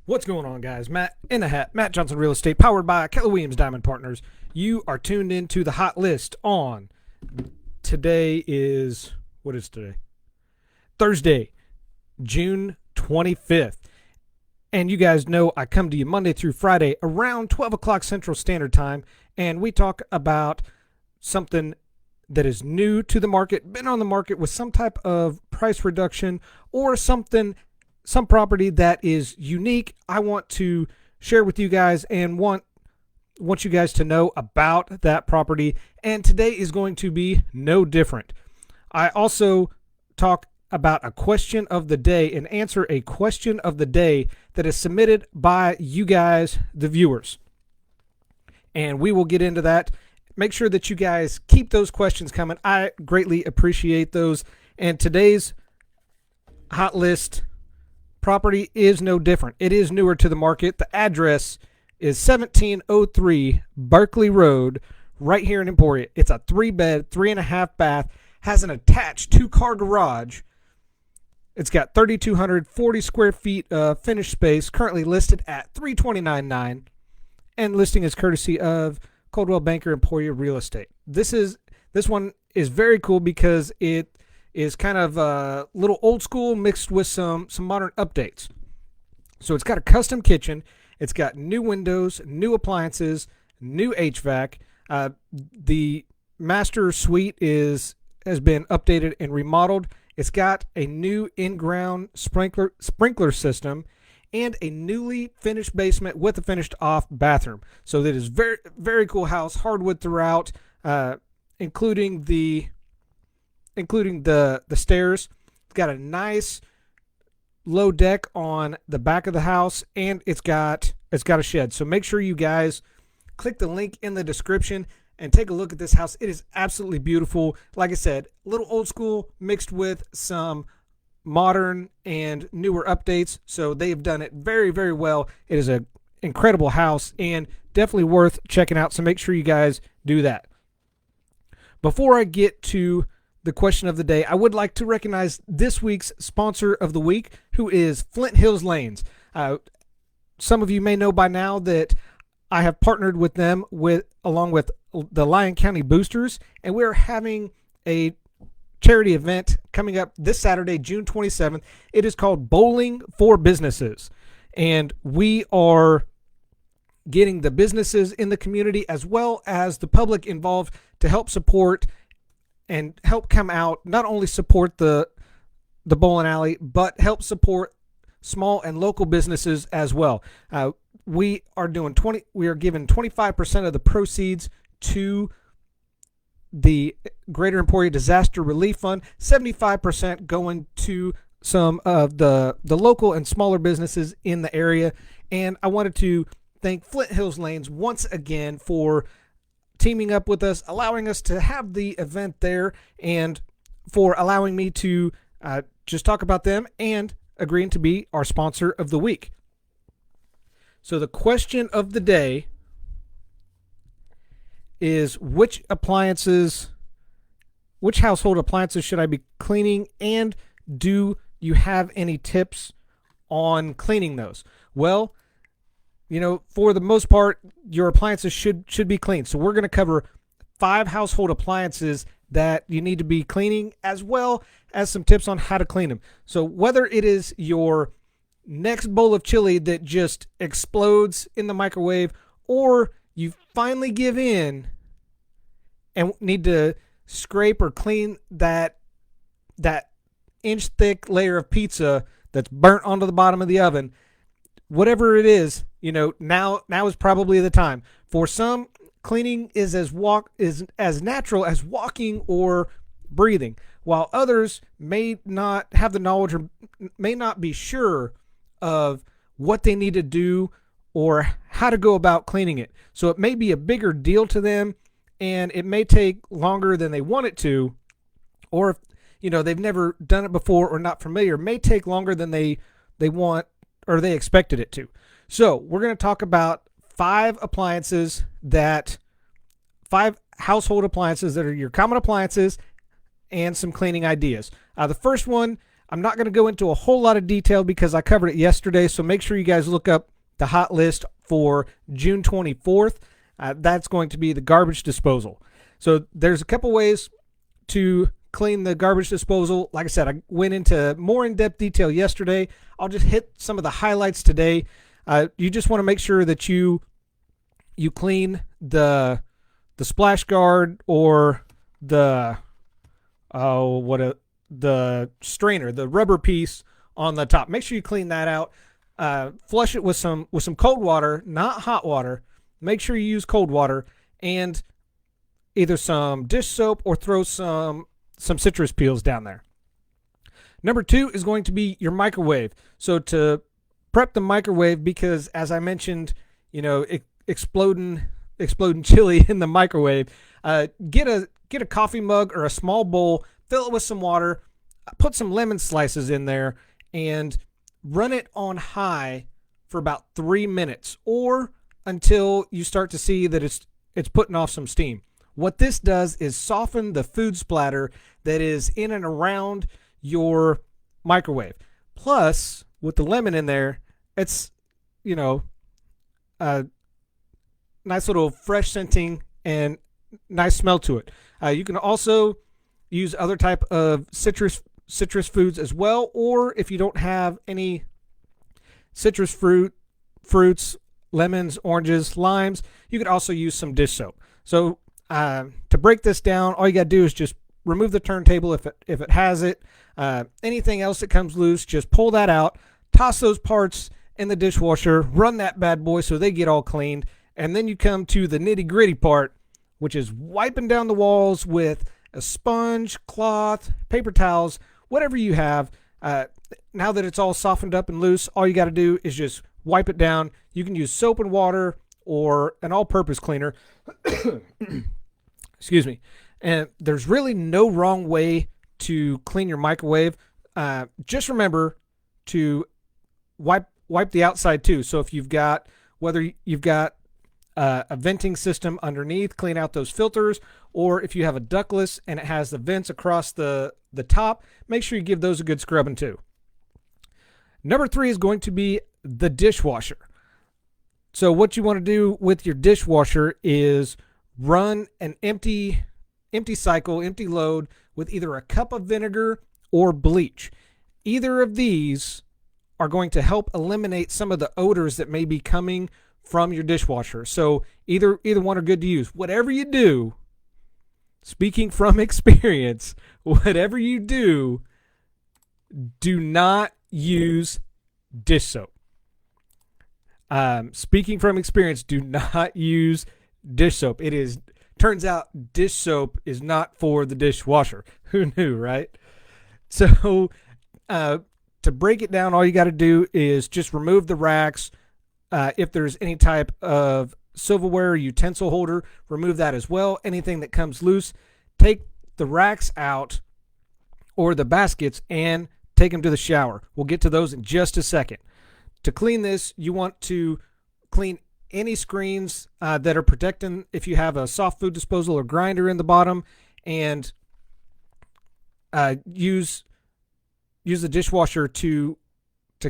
What's going on, guys? Matt in the hat, Matt Johnson Real Estate, powered by Keller Williams Diamond Partners. You are tuned into the hot list on what is today? Thursday, June 25th. And you guys know I come to you Monday through Friday around 12 o'clock Central Standard Time, and we talk about something that is new to the market, been on the market with some type of price reduction or some property that is unique. I want to share with you guys and want you guys to know about that property. And today is going to be no different. I also talk about a question of the day and answer a question of the day that is submitted by you guys, the viewers. And we will get into that. Make sure that you guys keep those questions coming. I greatly appreciate those. And today's hot list property is no different. It is newer to the market. The address is 1703 Berkeley Road, right here in Emporia. It's a 3-bed, 3.5 bath, has an attached 2-car garage. It's got 3,240 square feet of finished space, currently listed at $329,900, and listing is courtesy of Coldwell Banker Emporia Real Estate. This one is very cool because it is kind of a little old school mixed with some modern updates. So it's got a custom kitchen. It's got new windows, new appliances, new HVAC. The master suite has been updated and remodeled. It's got a new in-ground sprinkler system and a newly finished basement with a finished off bathroom. So that is very, very cool house. Hardwood throughout, including the stairs. It's got a nice low deck on the back of the house, and it's got a shed. So make sure you guys click the link in the description and take a look at this house. It is absolutely beautiful. Like I said, a little old school mixed with some modern and newer updates. So they've done it very, very well. It is an incredible house and definitely worth checking out. So make sure you guys do that. Before I get to the question of the day, I would like to recognize this week's sponsor of the week, who is Flint Hills Lanes. Some of you may know by now that I have partnered with them along with the Lyon County Boosters, and we're having a charity event coming up this Saturday, June 27th. It is called Bowling for Businesses, and we are getting the businesses in the community as well as the public involved to help support and help come out, not only support the bowling alley, but help support small and local businesses as well. We are giving 25% of the proceeds to the Greater Emporia Disaster Relief Fund, 75% going to some of the local and smaller businesses in the area. And I wanted to thank Flint Hills Lanes once again for teaming up with us, allowing us to have the event there, and for allowing me to just talk about them and agreeing to be our sponsor of the week. So the question of the day is, which household appliances should I be cleaning, and do you have any tips on cleaning those? Well, for the most part, your appliances should be clean. So we're going to cover 5 household appliances that you need to be cleaning, as well as some tips on how to clean them. So whether it is your next bowl of chili that just explodes in the microwave, or you finally give in and need to scrape or clean that inch thick layer of pizza that's burnt onto the bottom of the oven, whatever it is, now is probably the time. For some, cleaning is as natural as walking or breathing, while others may not have the knowledge or may not be sure of what they need to do or how to go about cleaning it. So it may be a bigger deal to them, and it may take longer than they want it to, or if they've never done it before or not familiar, it may take longer than they want or they expected it to. So we're going to talk about 5 household appliances that are your common appliances and some cleaning ideas. The first one, I'm not going to go into a whole lot of detail because I covered it yesterday, so make sure you guys look up the hot list for June 24th. That's going to be the garbage disposal. So there's a couple ways to clean the garbage disposal. Like I said, I went into more in-depth detail yesterday. I'll just hit some of the highlights today. You just want to make sure that you clean the splash guard or the strainer, the rubber piece on the top. Make sure you clean that out. Flush it with some cold water, not hot water. Make sure you use cold water and either some dish soap or throw some citrus peels down there. Number 2 is going to be your microwave. So to prep the microwave, because as I mentioned, exploding chili in the microwave, get a coffee mug or a small bowl, fill it with some water, put some lemon slices in there, and run it on high for about 3 minutes or until you start to see that it's putting off some steam. What this does is soften the food splatter that is in and around your microwave. Plus, with the lemon in there, it's, a nice little fresh scenting and nice smell to it. You can also use other type of citrus foods as well, or if you don't have any citrus fruits, lemons, oranges, limes, you could also use some dish soap. So to break this down, all you got to do is just remove the turntable if it has it. Anything else that comes loose, just pull that out, toss those parts in the dishwasher, run that bad boy so they get all cleaned, and then you come to the nitty-gritty part, which is wiping down the walls with a sponge, cloth, paper towels, whatever you have. Now that it's all softened up and loose, all you got to do is just wipe it down. You can use soap and water or an all-purpose cleaner. Excuse me. And there's really no wrong way to clean your microwave. Just remember to wipe the outside too. So if whether you've got a venting system underneath, clean out those filters, or if you have a ductless and it has the vents across the top, make sure you give those a good scrubbing too. Number 3 is going to be the dishwasher. So what you want to do with your dishwasher is run an empty load with either a cup of vinegar or bleach. Either of these are going to help eliminate some of the odors that may be coming from your dishwasher. So either one are good to use. Whatever you do, speaking from experience, whatever you do not use dish soap. Speaking from experience, do not use dish soap. Turns out dish soap is not for the dishwasher. Who knew, right? So to break it down, all you got to do is just remove the racks. If there's any type of silverware or utensil holder, remove that as well. Anything that comes loose, take the racks out or the baskets and take them to the shower. We'll get to those in just a second. To clean this, you want to clean any screens that are protecting if you have a soft food disposal or grinder in the bottom, and use the dishwasher to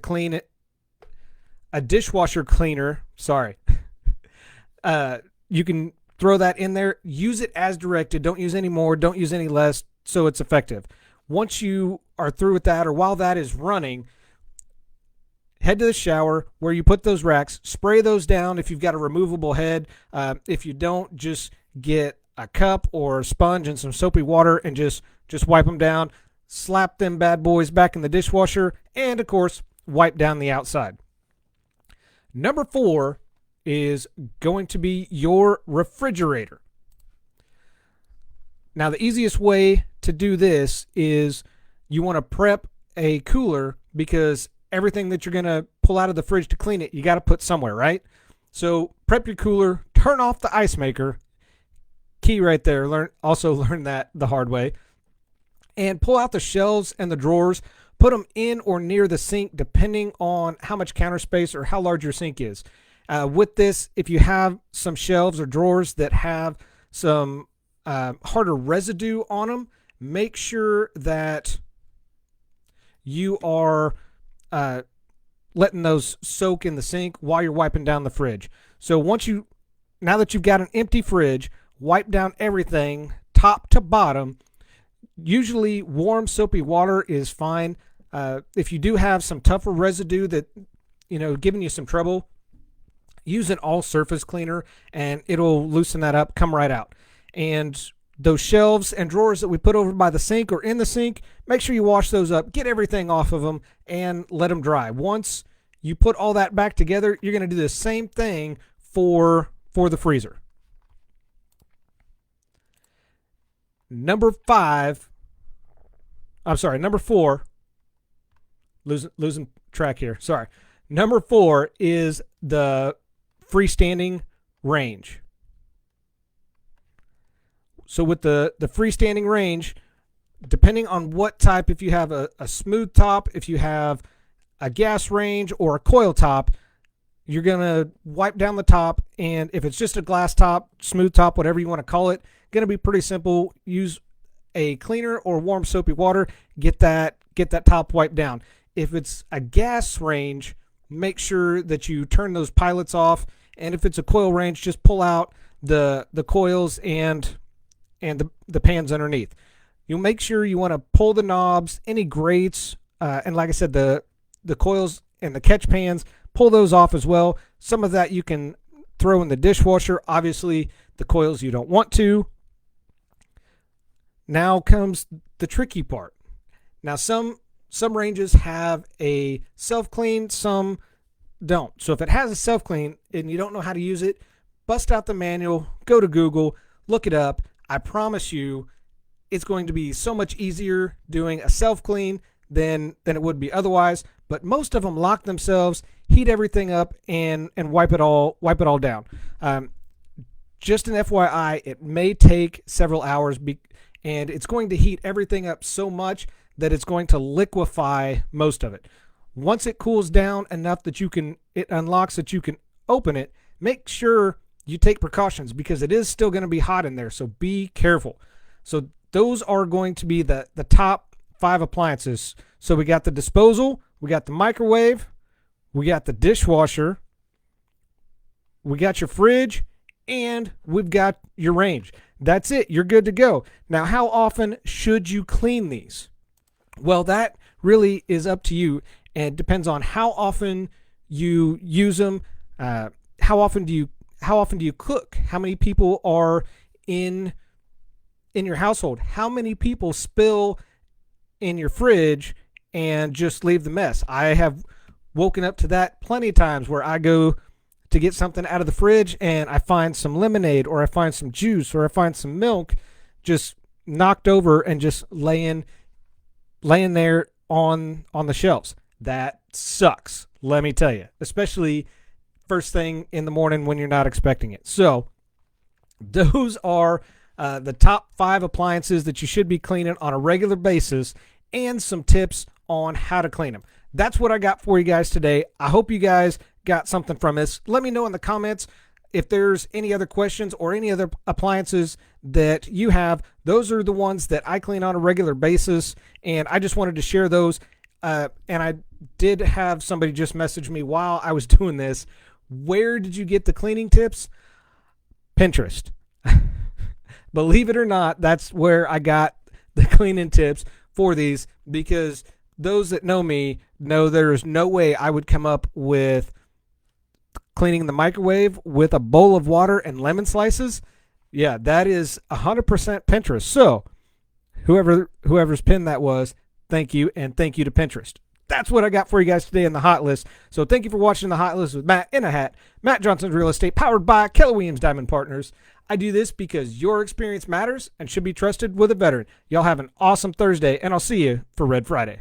clean it. A dishwasher cleaner, sorry. You can throw that in there. Use it as directed. Don't use any more. Don't use any less, so it's effective. Once you are through with that, or while that is running, head to the shower where you put those racks. Spray those down if you've got a removable head. If you don't, just get a cup or a sponge and some soapy water and just wipe them down. Slap them bad boys back in the dishwasher, and of course, wipe down the outside. Number 4 is going to be your refrigerator. Now, the easiest way to do this is you want to prep a cooler, because everything that you're going to pull out of the fridge to clean it, you got to put somewhere, right? So prep your cooler, turn off the ice maker. Key right there. Learn that the hard way. And pull out the shelves and the drawers. Put them in or near the sink, depending on how much counter space or how large your sink is. With this, if you have some shelves or drawers that have some harder residue on them, make sure that you are letting those soak in the sink while you're wiping down the fridge. So now that you've got an empty fridge, wipe down everything top to bottom. Usually warm soapy water is fine. If you do have some tougher residue that giving you some trouble, use an all surface cleaner and it'll loosen that up, come right out. And those shelves and drawers that we put over by the sink or in the sink, make sure you wash those up, get everything off of them, and let them dry. Once you put all that back together, you're going to do the same thing for the freezer. Number 4. Losing track here. Sorry. Number 4 is the freestanding range. So with the freestanding range, depending on what type, if you have a smooth top, if you have a gas range or a coil top, you're going to wipe down the top. And if it's just a glass top, smooth top, whatever you want to call it, going to be pretty simple. Use a cleaner or warm soapy water, get that top wiped down. If it's a gas range, make sure that you turn those pilots off. And if it's a coil range, just pull out the coils and the pans underneath. You'll make sure you want to pull the knobs, any grates, and like I said, the coils and the catch pans, pull those off as well. Some of that you can throw in the dishwasher. Obviously, the coils you don't want to. Now comes the tricky part. Now some ranges have a self-clean, some don't. So if it has a self-clean and you don't know how to use it, bust out the manual, go to Google, look it up. I promise you it's going to be so much easier doing a self-clean than it would be otherwise. But most of them lock themselves, heat everything up, and wipe it all down. Just an FYI, it may take several hours, and it's going to heat everything up so much that it's going to liquefy most of it. Once it cools down enough that it unlocks that you can open it, make sure you take precautions because it is still going to be hot in there. So be careful. So those are going to be the top 5 appliances. So we got the disposal, we got the microwave, we got the dishwasher, we got your fridge, and we've got your range. That's it. You're good to go. Now, how often should you clean these? Well, that really is up to you, and depends on how often you use them. How often do you cook? How many people are in your household? How many people spill in your fridge and just leave the mess? I have woken up to that plenty of times where I go to get something out of the fridge and I find some lemonade or I find some juice or I find some milk just knocked over and just laying there on the shelves. That sucks, let me tell you, especially first thing in the morning when you're not expecting it. So those are the top 5 appliances that you should be cleaning on a regular basis and some tips on how to clean them. That's what I got for you guys today. I hope you guys got something from this. Let me know in the comments if there's any other questions or any other appliances that you have. Those are the ones that I clean on a regular basis, and I just wanted to share those. And I did have somebody just message me while I was doing this. Where did you get the cleaning tips? Pinterest. Believe it or not, that's where I got the cleaning tips for these, because those that know me know there's no way I would come up with cleaning the microwave with a bowl of water and lemon slices. Yeah, that is 100% Pinterest. So whoever's pin that was, thank you, and thank you to Pinterest. That's what I got for you guys today in the Hot List. So thank you for watching the Hot List with Matt in a Hat. Matt Johnson's Real Estate, powered by Keller Williams Diamond Partners. I do this because your experience matters and should be trusted with a veteran. Y'all have an awesome Thursday, and I'll see you for Red Friday.